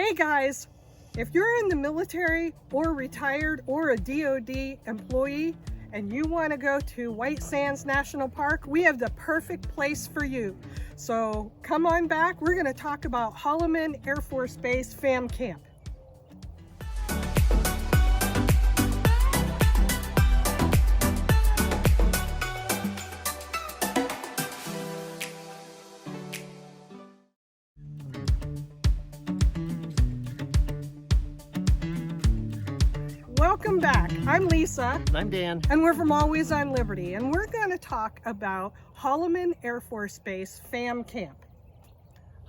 Hey guys, if you're in the military or retired or a DoD employee and you want to go to White Sands National Park, we have the perfect place for you. So come on back. We're going to talk about Holloman Air Force Base FamCamp. Welcome back. I'm Lisa. And I'm Dan. And we're from Always on Liberty. And we're going to talk about Holloman Air Force Base FamCamp.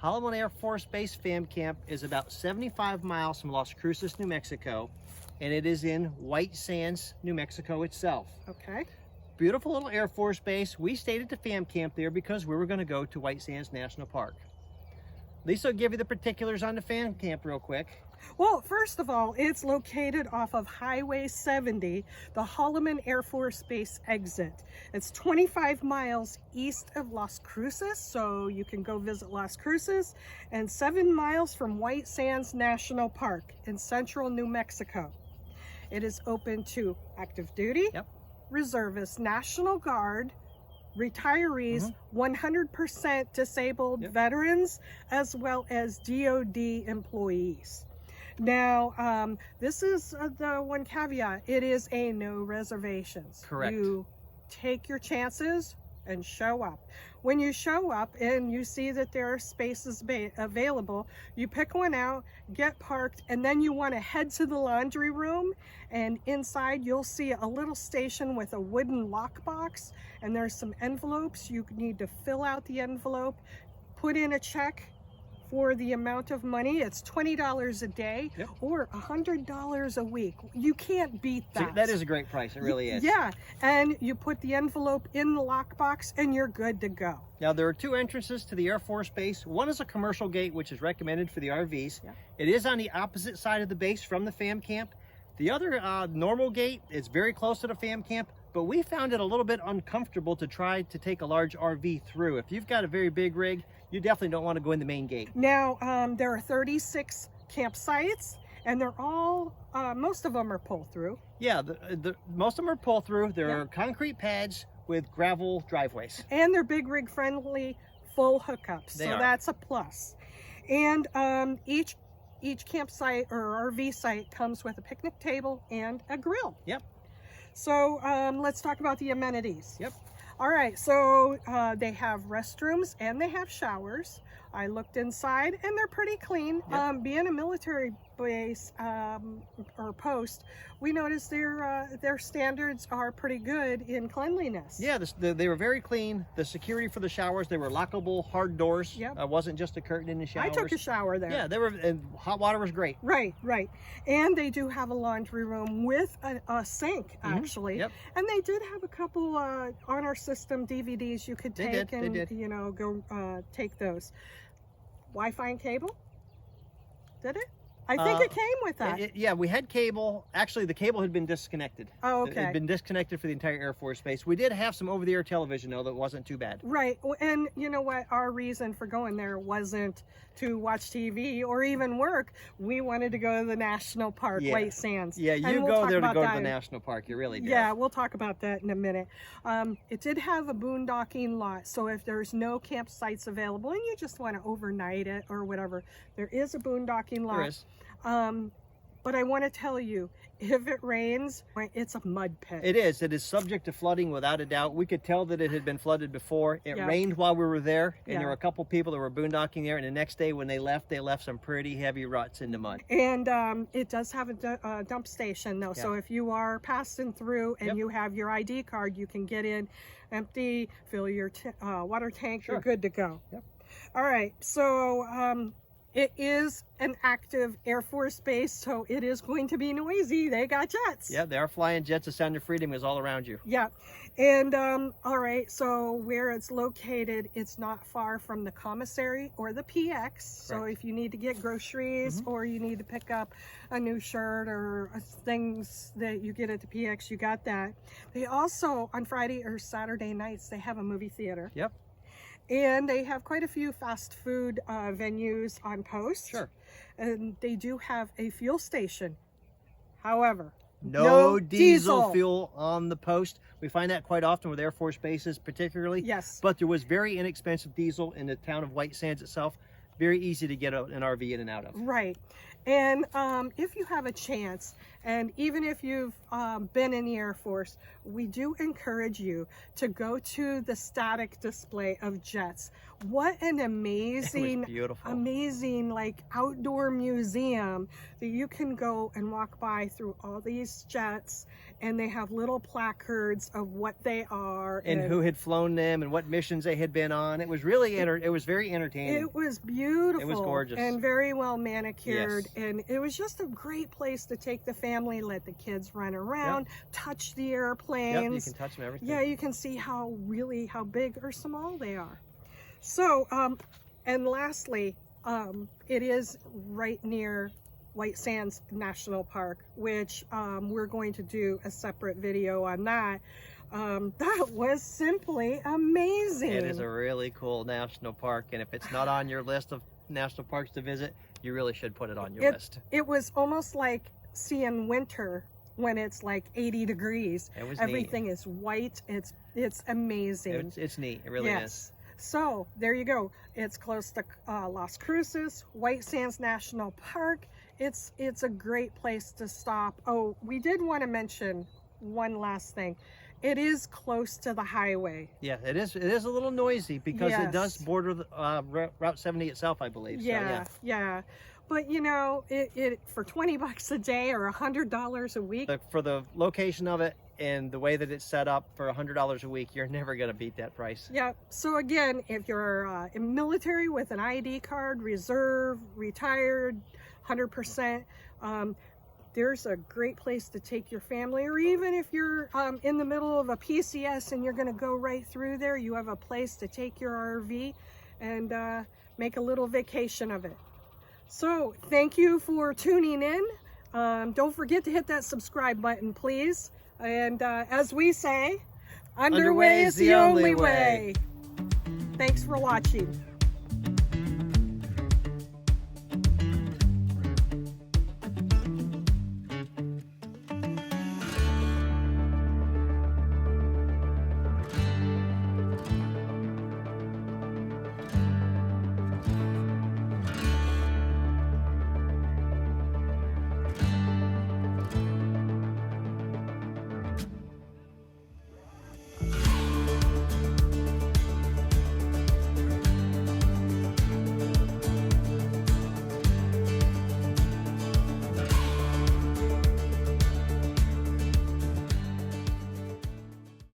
Holloman Air Force Base FamCamp is about 75 miles from Las Cruces, New Mexico, and it is in White Sands, New Mexico itself. Okay. Beautiful little Air Force base. We stayed at the FamCamp there because we were going to go to White Sands National Park. Lisa will give you the particulars on the FamCamp real quick. Well, first of all, it's located off of Highway 70, the Holloman Air Force Base exit. It's 25 miles east of Las Cruces, so you can go visit Las Cruces, and 7 miles from White Sands National Park in central New Mexico. It is open to active duty, reservists, National Guard, retirees, 100% disabled veterans, as well as DoD employees. Now, this is the one caveat. It is a no reservations. Correct. You take your chances and show up. When you show up and you see that there are spaces available, you pick one out, get parked, and then you want to head to the laundry room, and inside you'll see a little station with a wooden lockbox, and there's some envelopes. You need to fill out the envelope, put in a check for the amount of money. It's $20 a day or $100 a week. You can't beat that. So that is a great price. It really is. Yeah, and you put the envelope in the lockbox and you're good to go. Now, there are two entrances to the Air Force Base. One is a commercial gate, which is recommended for the RVs. It is on the opposite side of the base from the FamCamp. The other normal gate is very close to the FamCamp, but we found it a little bit uncomfortable to try to take a large RV through. If you've got a very big rig, you definitely don't want to go in the main gate. Now, there are 36 campsites, and they're all, most of them are pull-through. Yeah, most of them are pull-through. There are concrete pads with gravel driveways. And they're big rig friendly, full hookups, so that's a plus. And each campsite or RV site comes with a picnic table and a grill. So let's talk about the amenities. All right, so they have restrooms and they have showers. I looked inside and they're pretty clean. Being a military base or post, we noticed their standards are pretty good in cleanliness. Yeah, they were very clean. The security for the showers, they were lockable, hard doors. Wasn't just a curtain in the showers. I took a shower there. Yeah, and hot water was great. Right. And they do have a laundry room with a sink, actually. And they did have a couple honor system DVDs you could take you know, go take those. Wi-Fi and cable? Did it? I think it came with that. Yeah, we had cable. Actually, the cable had been disconnected. Oh, okay. It had been disconnected for the entire Air Force Base. We did have some over-the-air television, though, that wasn't too bad. Right. And you know what? Our reason for going there wasn't to watch TV or even work. We wanted to go to the National Park, White Sands. Yeah, you go there to go to the National Park. You really do. Yeah, we'll talk about that in a minute. It did have a boondocking lot, so if there's no campsites available and you just want to overnight it or whatever, there is a boondocking lot. There is. But I want to tell you, if it rains, it's a mud pit. It is. It is subject to flooding without a doubt. We could tell that it had been flooded before. It rained while we were there, and there were a couple people that were boondocking there, and the next day when they left some pretty heavy ruts in the mud. And it does have a dump station, though, so if you are passing through and you have your ID card, you can get in, empty, fill your water tank, you're good to go. All right, so it is an active Air Force base, so it is going to be noisy. They got jets. Yeah, they are flying jets. The sound of freedom is all around you. Yeah. And all right, so where it's located, it's not far from the commissary or the PX. So if you need to get groceries or you need to pick up a new shirt or things that you get at the PX, you got that. They also, on Friday or Saturday nights, they have a movie theater. Yep. And they have quite a few fast food venues on post. Sure. and they do have a fuel station. However, no diesel fuel on the post. We find that quite often with Air Force bases particularly. Yes. But there was very inexpensive diesel in the town of White Sands itself. Very easy to get an RV in and out of. Right. And if you have a chance, and even if you've been in the Air Force, we do encourage you to go to the static display of jets. What an amazing, amazing like outdoor museum that you can go and walk by through all these jets, and they have little placards of what they are and who had flown them and what missions they had been on. It was really it was very entertaining. It was beautiful. It was gorgeous and very well manicured. Yes. And it was just a great place to take the family, let the kids run around, touch the airplanes. Yep, you can touch them, everything. Yeah, you can see how big or small they are. So, and lastly, it is right near White Sands National Park, which we're going to do a separate video on that. That was simply amazing. It is a really cool national park, and if it's not on your list of national parks to visit, you really should put it on your list. It was almost like seeing winter when it's like 80 degrees. It was Everything neat. Is white. It's amazing. It's neat. It really is. So there you go. It's close to Las Cruces, White Sands National Park. It's a great place to stop. Oh, we did want to mention one last thing. It is close to the highway. Yeah, it is. It is a little noisy because it does border the, Route 70 itself, I believe. Yeah, so, yeah. But you know, it for $20 a day or $100 a week. For the location of it and the way that it's set up for $100 a week, you're never going to beat that price. Yeah. So again, if you're in military with an ID card, reserve, retired, 100%, there's a great place to take your family. Or even if you're in the middle of a PCS and you're going to go right through there, you have a place to take your RV and make a little vacation of it. So thank you for tuning in. Don't forget to hit that subscribe button, please. And as we say, underway is the only way. Thanks for watching.